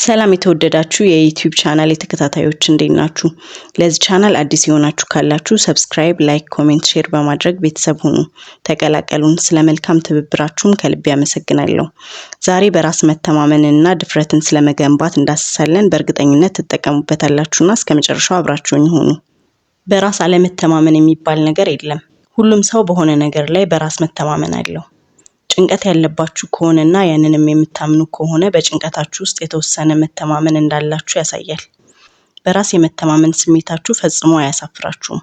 ሰላም የተወደዳችሁ የዩቲዩብ ቻናል ተከታታዮች እንዴት ናችሁ? ለዚህ ቻናል አዲስ የሆናችሁ ካላችሁ ሰብስክራይብ፣ ላይክ፣ ኮሜንት፣ ሼር በማድረግ ቤተሰብ ሁኑ። ተቀላቀሉን። ስለመልካም ትብብራችሁም ከልብ ያመሰግናለሁ። ዛሬ በራስ መተማመንና ድፍረትን ስለመገንባት እንዳስሳለን። በእርግጠኝነት ትጠቀሙበታላችሁና እስከመጨረሻው አብራችሁኝ ሁኑ። በራስ አለመተማመን የሚባል ነገር የለም። ሁሉም ሰው በሆነ ነገር ላይ በራስ መተማመን አለው። ጭንቀት ያለባችሁ ከሆነና ያንንም የምታምኑ ከሆነ በጭንቀታችሁ ውስጥ የተወሰነ መተማመን እንዳላችሁ ያሳያል። በራስ የመተማመን ስሜታችሁ ፈጽሞ አያሳፍራችሁም።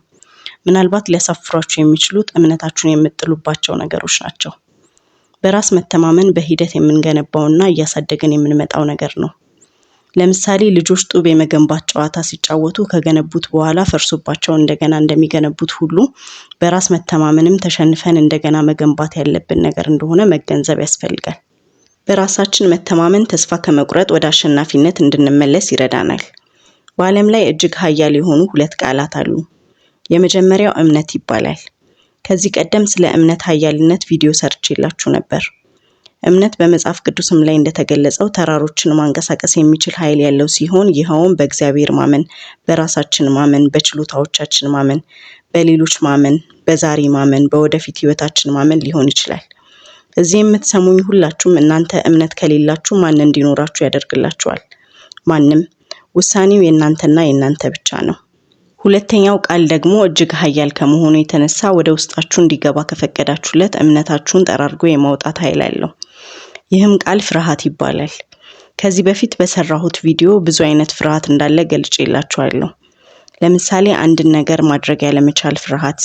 ምናልባት ሊያሳፍሯችሁ የሚችሉት እምነታችሁን የምትጥሉባቸው ነገሮች ናቸው። በራስ መተማመን በሂደት የምንገነባውና እያሳደገን የምንመጣው ነገር ነው። ለምሳሌ ልጆች ጡብ የመገንባት ጨዋታ ሲጫወቱ ከገነቡት በኋላ ፈርሶባቸው እንደገና እንደሚገነቡት ሁሉ በራስ መተማመንም ተሸንፈን እንደገና መገንባት ያለብን ነገር እንደሆነ መገንዘብ ያስፈልጋል። በራሳችን መተማመን ተስፋ ከመቁረጥ ወደ አሸናፊነት እንድንመለስ ይረዳናል። በዓለም ላይ እጅግ ኃያል የሆኑ ሁለት ቃላት አሉ። የመጀመሪያው እምነት ይባላል። ከዚህ ቀደም ስለ እምነት ኃያልነት ቪዲዮ ሰርቼላችሁ ነበር። እምነት በመጽሐፍ ቅዱስም ላይ እንደተገለጸው ተራሮችን ማንቀሳቀስ የሚችል ኃይል ያለው ሲሆን ይኸውም በእግዚአብሔር ማመን፣ በራሳችን ማመን፣ በችሎታዎቻችን ማመን፣ በሌሎች ማመን፣ በዛሬ ማመን፣ በወደፊት ህይወታችን ማመን ሊሆን ይችላል። እዚህ የምትሰሙኝ ሁላችሁም እናንተ እምነት ከሌላችሁ ማን እንዲኖራችሁ ያደርግላችኋል? ማንም። ውሳኔው የእናንተና የእናንተ ብቻ ነው። ሁለተኛው ቃል ደግሞ እጅግ ኃያል ከመሆኑ የተነሳ ወደ ውስጣችሁ እንዲገባ ከፈቀዳችሁለት እምነታችሁን ጠራርጎ የማውጣት ኃይል አለው። ይህም ቃል ፍርሃት ይባላል። ከዚህ በፊት በሰራሁት ቪዲዮ ብዙ አይነት ፍርሃት እንዳለ ገልጬላችኋለሁ። ለምሳሌ አንድን ነገር ማድረግ ያለመቻል ፍርሃት፣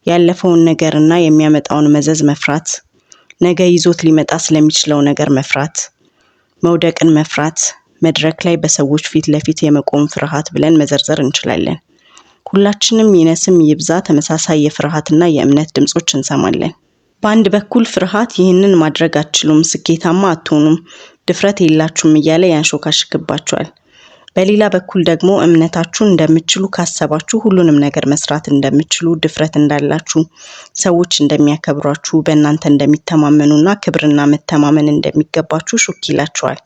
ያለፈውን ነገርና የሚያመጣውን መዘዝ መፍራት፣ ነገ ይዞት ሊመጣ ስለሚችለው ነገር መፍራት፣ መውደቅን መፍራት፣ መድረክ ላይ በሰዎች ፊት ለፊት የመቆም ፍርሃት ብለን መዘርዘር እንችላለን። ሁላችንም ይነስም ይብዛ ተመሳሳይ የፍርሃትና የእምነት ድምጾች እንሰማለን። በአንድ በኩል ፍርሃት ይህንን ማድረግ አትችሉም፣ ስኬታማ አትሆኑም፣ ድፍረት የላችሁም እያለ ያንሾካሽክባችኋል። በሌላ በኩል ደግሞ እምነታችሁን እንደምትችሉ ካሰባችሁ ሁሉንም ነገር መስራት እንደምትችሉ፣ ድፍረት እንዳላችሁ፣ ሰዎች እንደሚያከብሯችሁ፣ በእናንተ እንደሚተማመኑና ክብርና መተማመን እንደሚገባችሁ ሹክ ይላችኋል።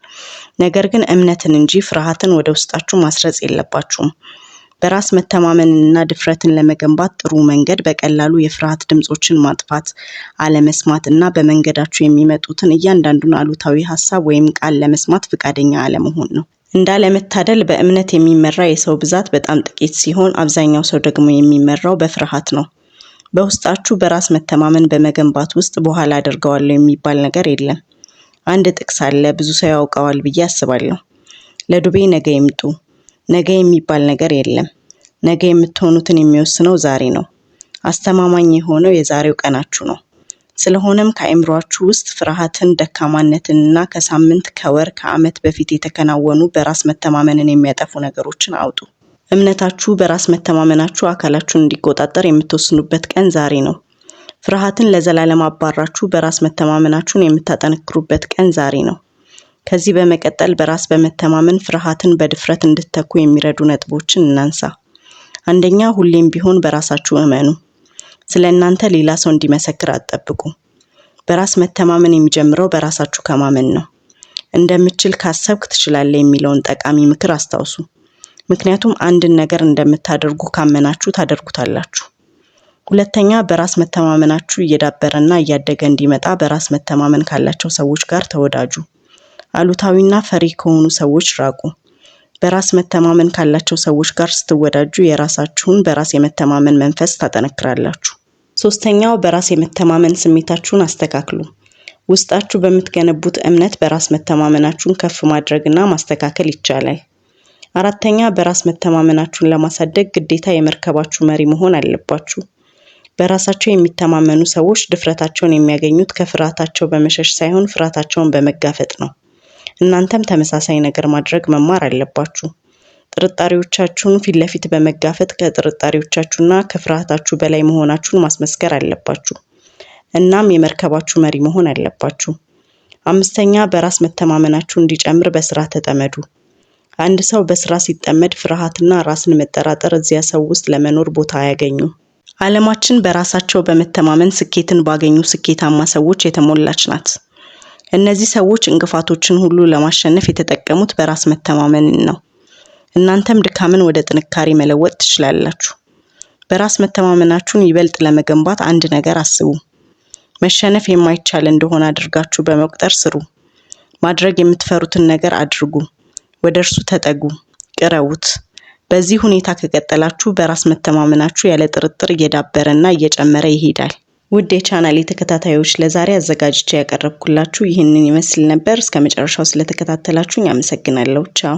ነገር ግን እምነትን እንጂ ፍርሃትን ወደ ውስጣችሁ ማስረጽ የለባችሁም። በራስ መተማመንና ድፍረትን ለመገንባት ጥሩ መንገድ በቀላሉ የፍርሃት ድምጾችን ማጥፋት፣ አለመስማት እና በመንገዳችሁ የሚመጡትን እያንዳንዱን አሉታዊ ሀሳብ ወይም ቃል ለመስማት ፈቃደኛ አለመሆን ነው። እንዳለመታደል በእምነት የሚመራ የሰው ብዛት በጣም ጥቂት ሲሆን አብዛኛው ሰው ደግሞ የሚመራው በፍርሃት ነው። በውስጣችሁ በራስ መተማመን በመገንባት ውስጥ በኋላ አደርገዋለሁ የሚባል ነገር የለም። አንድ ጥቅስ አለ፣ ብዙ ሰው ያውቀዋል ብዬ አስባለሁ። ለዱቤ ነገ ይምጡ። ነገ የሚባል ነገር የለም። ነገ የምትሆኑትን የሚወስነው ዛሬ ነው። አስተማማኝ የሆነው የዛሬው ቀናችሁ ነው። ስለሆነም ከአእምሯችሁ ውስጥ ፍርሃትን፣ ደካማነትንና ከሳምንት፣ ከወር፣ ከዓመት በፊት የተከናወኑ በራስ መተማመንን የሚያጠፉ ነገሮችን አውጡ። እምነታችሁ በራስ መተማመናችሁ አካላችሁን እንዲቆጣጠር የምትወስኑበት ቀን ዛሬ ነው። ፍርሃትን ለዘላለም አባራችሁ በራስ መተማመናችሁን የምታጠነክሩበት ቀን ዛሬ ነው። ከዚህ በመቀጠል በራስ በመተማመን ፍርሃትን በድፍረት እንድትተኩ የሚረዱ ነጥቦችን እናንሳ። አንደኛ፣ ሁሌም ቢሆን በራሳችሁ እመኑ። ስለ እናንተ ሌላ ሰው እንዲመሰክር አትጠብቁ። በራስ መተማመን የሚጀምረው በራሳችሁ ከማመን ነው። እንደምትችል ካሰብክ ትችላለህ የሚለውን ጠቃሚ ምክር አስታውሱ። ምክንያቱም አንድን ነገር እንደምታደርጉ ካመናችሁ ታደርጉታላችሁ። ሁለተኛ፣ በራስ መተማመናችሁ እየዳበረና እያደገ እንዲመጣ በራስ መተማመን ካላቸው ሰዎች ጋር ተወዳጁ። አሉታዊና ፈሪ ከሆኑ ሰዎች ራቁ። በራስ መተማመን ካላቸው ሰዎች ጋር ስትወዳጁ የራሳችሁን በራስ የመተማመን መንፈስ ታጠነክራላችሁ። ሶስተኛው፣ በራስ የመተማመን ስሜታችሁን አስተካክሉ። ውስጣችሁ በምትገነቡት እምነት በራስ መተማመናችሁን ከፍ ማድረግና ማስተካከል ይቻላል። አራተኛ፣ በራስ መተማመናችሁን ለማሳደግ ግዴታ የመርከባችሁ መሪ መሆን አለባችሁ። በራሳቸው የሚተማመኑ ሰዎች ድፍረታቸውን የሚያገኙት ከፍርሃታቸው በመሸሽ ሳይሆን ፍርሃታቸውን በመጋፈጥ ነው። እናንተም ተመሳሳይ ነገር ማድረግ መማር አለባችሁ። ጥርጣሬዎቻችሁን ፊት ለፊት በመጋፈጥ ከጥርጣሬዎቻችሁና ከፍርሃታችሁ በላይ መሆናችሁን ማስመስከር አለባችሁ። እናም የመርከባችሁ መሪ መሆን አለባችሁ። አምስተኛ፣ በራስ መተማመናችሁ እንዲጨምር በስራ ተጠመዱ። አንድ ሰው በስራ ሲጠመድ ፍርሃትና ራስን መጠራጠር እዚያ ሰው ውስጥ ለመኖር ቦታ አያገኙም። ዓለማችን በራሳቸው በመተማመን ስኬትን ባገኙ ስኬታማ ሰዎች የተሞላች ናት። እነዚህ ሰዎች እንቅፋቶችን ሁሉ ለማሸነፍ የተጠቀሙት በራስ መተማመንን ነው። እናንተም ድካምን ወደ ጥንካሬ መለወጥ ትችላላችሁ። በራስ መተማመናችሁን ይበልጥ ለመገንባት አንድ ነገር አስቡ። መሸነፍ የማይቻል እንደሆነ አድርጋችሁ በመቁጠር ስሩ። ማድረግ የምትፈሩትን ነገር አድርጉ። ወደ እርሱ ተጠጉ፣ ቅረቡት። በዚህ ሁኔታ ከቀጠላችሁ በራስ መተማመናችሁ ያለ ጥርጥር እየዳበረና እየጨመረ ይሄዳል። ውድ የቻናሌ ተከታታዮች ለዛሬ አዘጋጅቼ ያቀረብኩላችሁ ይህንን ይመስል ነበር። እስከ መጨረሻው ስለተከታተላችሁኝ አመሰግናለሁ። ቻው።